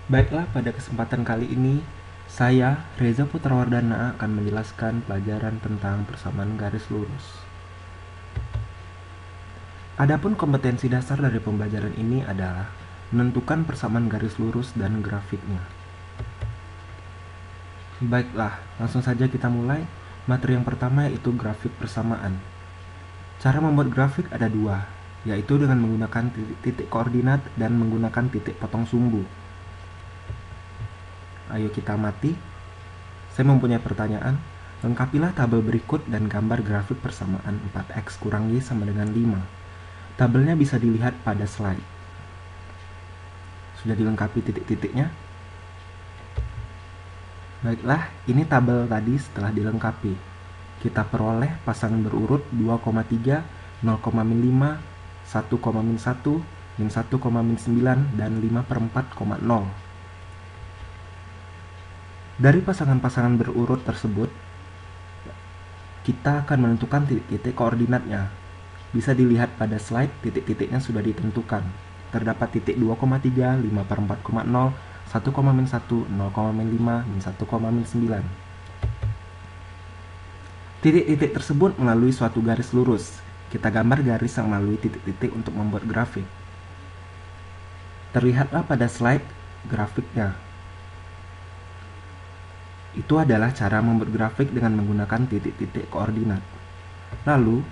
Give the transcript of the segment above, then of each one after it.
Baiklah, pada kesempatan kali ini, saya, Reza Putrawardana, akan menjelaskan pelajaran tentang persamaan garis lurus. Adapun kompetensi dasar dari pembelajaran ini adalah menentukan persamaan garis lurus dan grafiknya. Baiklah, langsung saja kita mulai. Materi yang pertama yaitu grafik persamaan. Cara membuat grafik ada dua, yaitu dengan menggunakan titik koordinat dan menggunakan titik potong sumbu. Ayo kita amati. Saya mempunyai pertanyaan. Lengkapilah tabel berikut dan gambar grafik persamaan 4x kurang y sama dengan 5. Tabelnya bisa dilihat pada slide. Sudah dilengkapi titik-titiknya? Baiklah, ini tabel tadi setelah dilengkapi. Kita peroleh pasangan berurut 2,3, 0,5, 1,1, min 1,9, dan 5/4,0. Dari pasangan-pasangan berurut tersebut, kita akan menentukan titik-titik koordinatnya. Bisa dilihat pada slide, titik-titiknya sudah ditentukan. Terdapat titik 2,3, 5/4,0, 1,1, 0,5, min 1,9. Titik-titik tersebut melalui suatu garis lurus. Kita gambar garis yang melalui titik-titik untuk membuat grafik. Terlihatlah pada slide grafiknya. Itu adalah cara membuat grafik dengan menggunakan titik-titik koordinat. Lalu,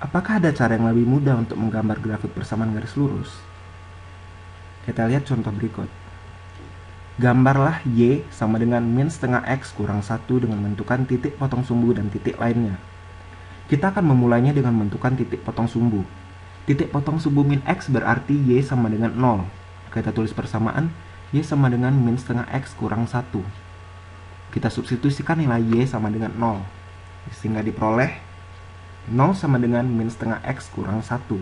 apakah ada cara yang lebih mudah untuk menggambar grafik persamaan garis lurus? Kita lihat contoh berikut. Gambarlah Y sama dengan min setengah X kurang 1 dengan menentukan titik potong sumbu dan titik lainnya. Kita akan memulainya dengan menentukan titik potong sumbu. Titik potong sumbu min X berarti Y sama dengan 0. Kita tulis persamaan, Y sama dengan min setengah X kurang 1. Kita substitusikan nilai Y sama dengan 0. Sehingga diperoleh 0 sama dengan min setengah X kurang 1.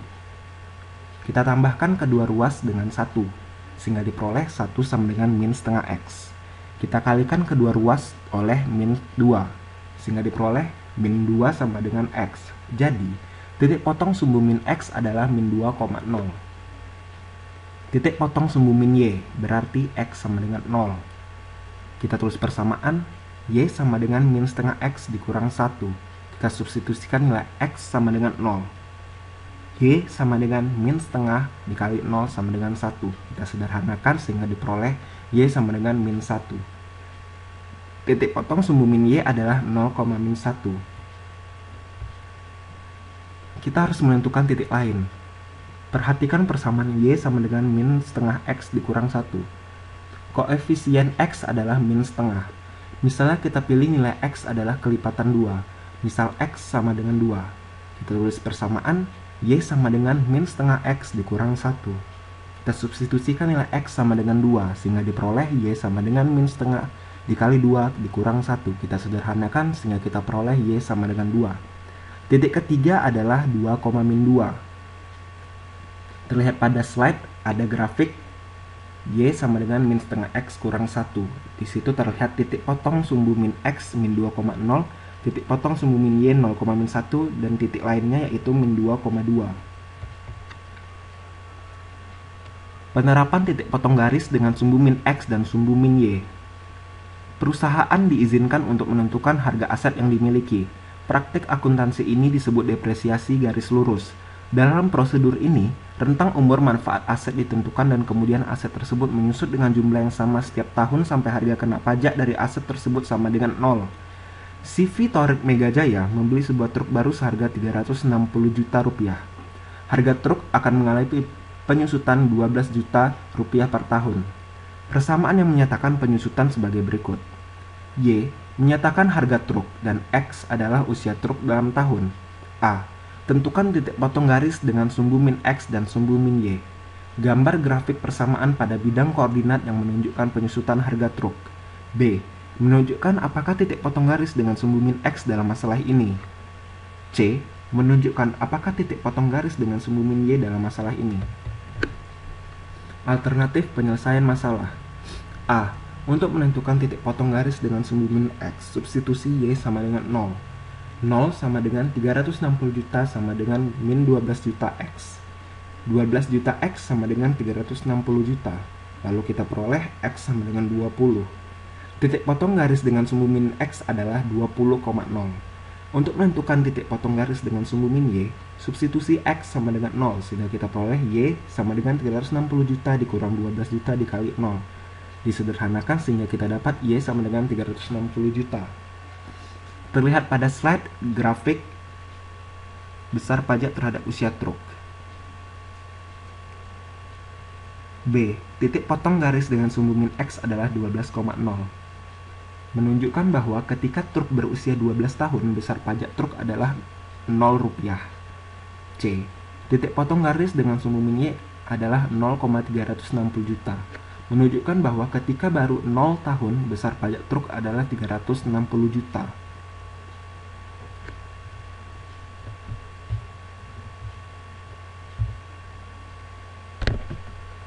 Kita tambahkan kedua ruas dengan 1. Sehingga diperoleh 1 sama dengan min setengah X. Kita kalikan kedua ruas oleh min 2. Sehingga diperoleh min 2 sama dengan X. Jadi, titik potong sumbu min X adalah min 2,0. Titik potong sumbu min Y berarti X sama dengan 0. Kita tulis persamaan, Y sama dengan min setengah X dikurang 1. Kita substitusikan nilai X sama dengan 0. Y sama dengan min setengah dikali 0 sama dengan 1. Kita sederhanakan sehingga diperoleh Y sama dengan min 1. Titik potong sumbu min Y adalah 0,-1. Kita harus menentukan titik lain. Perhatikan persamaan Y sama dengan min setengah X dikurang 1. Koefisien X adalah min setengah. Misalnya kita pilih nilai X adalah kelipatan 2. Misal X sama dengan 2. Kita tulis persamaan, Y sama dengan min setengah X dikurang 1. Kita substitusikan nilai X sama dengan 2, sehingga diperoleh Y sama dengan min setengah dikali 2 dikurang 1. Kita sederhanakan sehingga kita peroleh Y sama dengan 2. Titik ketiga adalah 2,-2. Terlihat pada slide ada grafik Y sama dengan min setengah X kurang 1. Di situ terlihat titik potong sumbu min X min 2,0, titik potong sumbu min Y 0,1 dan titik lainnya yaitu min 2,2. Penerapan titik potong garis dengan sumbu min X dan sumbu min Y. Perusahaan diizinkan untuk menentukan harga aset yang dimiliki. Praktik akuntansi ini disebut depresiasi garis lurus. Dalam prosedur ini, rentang umur manfaat aset ditentukan dan kemudian aset tersebut menyusut dengan jumlah yang sama setiap tahun sampai harga kena pajak dari aset tersebut sama dengan 0. CV Torik Megajaya membeli sebuah truk baru seharga 360 juta rupiah. Harga truk akan mengalami penyusutan 12 juta rupiah per tahun. Persamaan yang menyatakan penyusutan sebagai berikut. Y menyatakan harga truk dan X adalah usia truk dalam tahun. A. Tentukan titik potong garis dengan sumbu min X dan sumbu min Y. Gambar grafik persamaan pada bidang koordinat yang menunjukkan penyusutan harga truk. B. Menunjukkan apakah titik potong garis dengan sumbu min X dalam masalah ini. C. Menunjukkan apakah titik potong garis dengan sumbu min Y dalam masalah ini. Alternatif penyelesaian masalah. A. Untuk menentukan titik potong garis dengan sumbu min X, substitusi Y sama dengan 0. 0 sama dengan 360 juta sama dengan min 12 juta X. 12 juta X sama dengan 360 juta. Lalu kita peroleh X sama dengan 20. Titik potong garis dengan sumbu min X adalah 20,0. Untuk menentukan titik potong garis dengan sumbu min Y, substitusi X sama dengan 0, sehingga kita peroleh Y sama dengan 360 juta dikurang 12 juta dikali 0. Disederhanakan sehingga kita dapat Y sama dengan 360 juta. Terlihat pada slide grafik besar pajak terhadap usia truk. B. Titik potong garis dengan sumbu min X adalah 12,0. Menunjukkan bahwa ketika truk berusia 12 tahun, besar pajak truk adalah 0 rupiah. C. Titik potong garis dengan sumbu min Y adalah 0,360 juta. Menunjukkan bahwa ketika baru 0 tahun, besar pajak truk adalah 360 juta.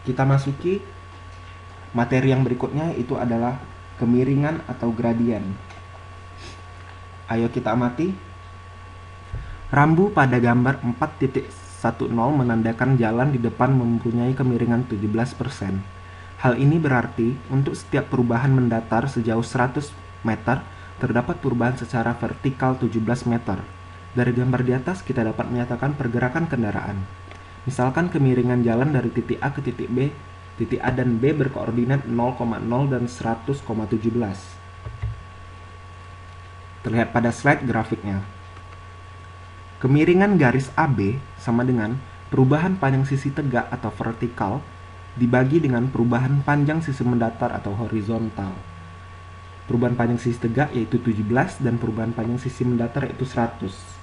Kita masuki materi yang berikutnya, itu adalah kemiringan atau gradien. Ayo kita amati. Rambu pada gambar 4.10 menandakan jalan di depan mempunyai kemiringan 17%. Hal ini berarti untuk setiap perubahan mendatar sejauh 100 meter, terdapat perubahan secara vertikal 17 meter. Dari gambar di atas kita dapat menyatakan pergerakan kendaraan. Misalkan kemiringan jalan dari titik A ke titik B, titik A dan B berkoordinat 0,0 dan 100,17. Terlihat pada slide grafiknya. Kemiringan garis AB sama dengan perubahan panjang sisi tegak atau vertikal dibagi dengan perubahan panjang sisi mendatar atau horizontal. Perubahan panjang sisi tegak yaitu 17 dan perubahan panjang sisi mendatar yaitu 100.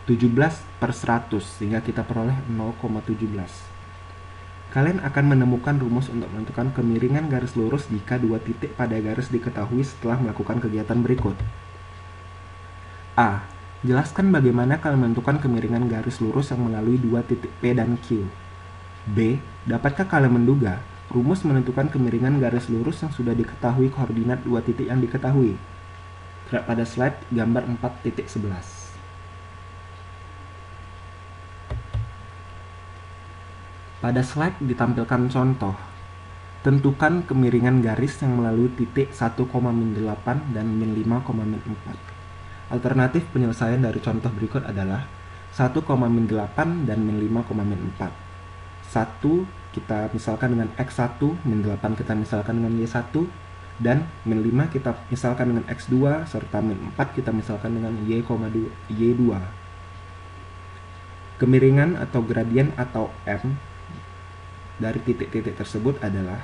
17/100 sehingga kita peroleh 0,17. Kalian akan menemukan rumus untuk menentukan kemiringan garis lurus jika dua titik pada garis diketahui setelah melakukan kegiatan berikut. A. Jelaskan bagaimana kalian menentukan kemiringan garis lurus yang melalui dua titik P dan Q. B. Dapatkah kalian menduga rumus menentukan kemiringan garis lurus yang sudah diketahui koordinat dua titik yang diketahui? Terlihat pada slide gambar 4.11. Pada slide ditampilkan contoh. Tentukan kemiringan garis yang melalui titik 1,8 dan min 5,4. Alternatif penyelesaian dari contoh berikut adalah 1,8 dan min 5,4. 1 kita misalkan dengan X1, min 8 kita misalkan dengan Y1, dan min 5 kita misalkan dengan X2, serta min 4 kita misalkan dengan Y2. Kemiringan atau gradien atau M dari titik-titik tersebut adalah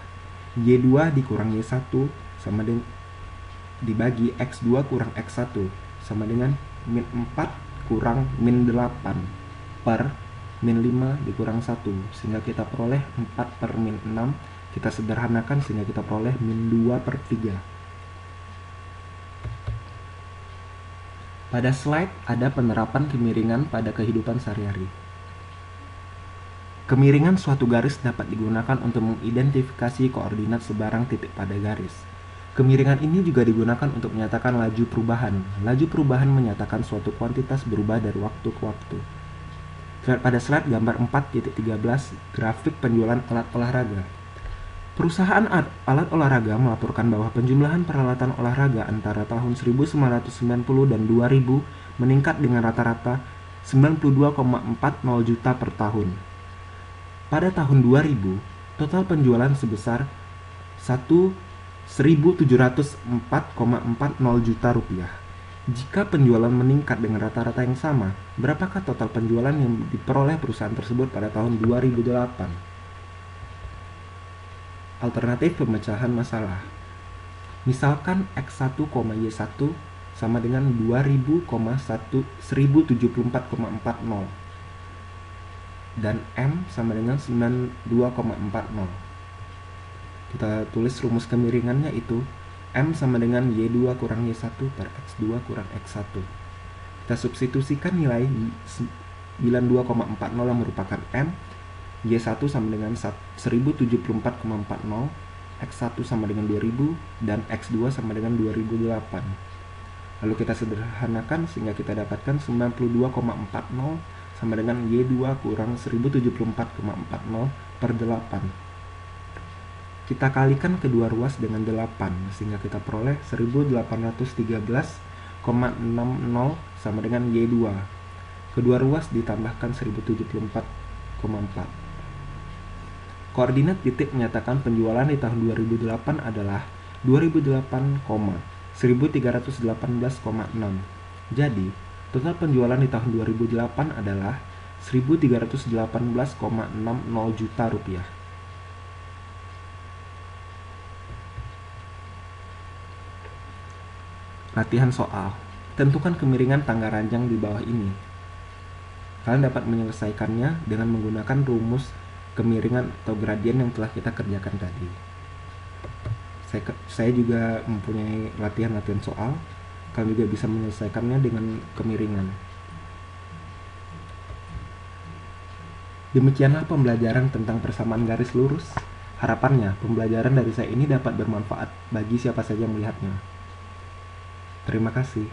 Y2 dikurang Y1 sama dengan dibagi X2 kurang X1 sama dengan min 4 kurang min 8 per min 5 dikurang 1, sehingga kita peroleh 4 per min 6. Kita sederhanakan sehingga kita peroleh min 2/3. Pada slide ada penerapan kemiringan pada kehidupan sehari-hari. Kemiringan suatu garis dapat digunakan untuk mengidentifikasi koordinat sebarang titik pada garis. Kemiringan ini juga digunakan untuk menyatakan laju perubahan. Laju perubahan menyatakan suatu kuantitas berubah dari waktu ke waktu. Terlihat pada slide gambar 4.13 grafik penjualan alat olahraga. Perusahaan alat olahraga melaporkan bahwa penjumlahan peralatan olahraga antara tahun 1990 dan 2000 meningkat dengan rata-rata 92,40 juta per tahun. Pada tahun 2000, total penjualan sebesar 1.704,40 juta rupiah. Jika penjualan meningkat dengan rata-rata yang sama, berapakah total penjualan yang diperoleh perusahaan tersebut pada tahun 2008? Alternatif pemecahan masalah. Misalkan X1,Y1 sama dengan 1074,40 dan M sama dengan 92,40. Kita tulis rumus kemiringannya itu M sama dengan Y2 kurang Y1 per X2 kurang X1. Kita substitusikan nilai 92,40 yang merupakan M, Y1 sama dengan 1074,40, X1 sama dengan 2000, dan X2 sama dengan 2008. Lalu kita sederhanakan sehingga kita dapatkan 92,40 sama dengan Y2 kurang 1074,40 per 8. Kita kalikan kedua ruas dengan 8, sehingga kita peroleh 1813,60 sama dengan Y2. Kedua ruas ditambahkan 1074,4. Koordinat titik menyatakan penjualan di tahun 2008 adalah 2008, 1318,6. Jadi, total penjualan di tahun 2008 adalah 1318,60 juta rupiah. Latihan soal. Tentukan kemiringan tangga ranjang di bawah ini. Kalian dapat menyelesaikannya dengan menggunakan rumus kemiringan atau gradien yang telah kita kerjakan tadi. Saya juga mempunyai latihan-latihan soal. Kalian juga bisa menyelesaikannya dengan kemiringan. Demikianlah pembelajaran tentang persamaan garis lurus. Harapannya, pembelajaran dari saya ini dapat bermanfaat bagi siapa saja yang melihatnya. Terima kasih.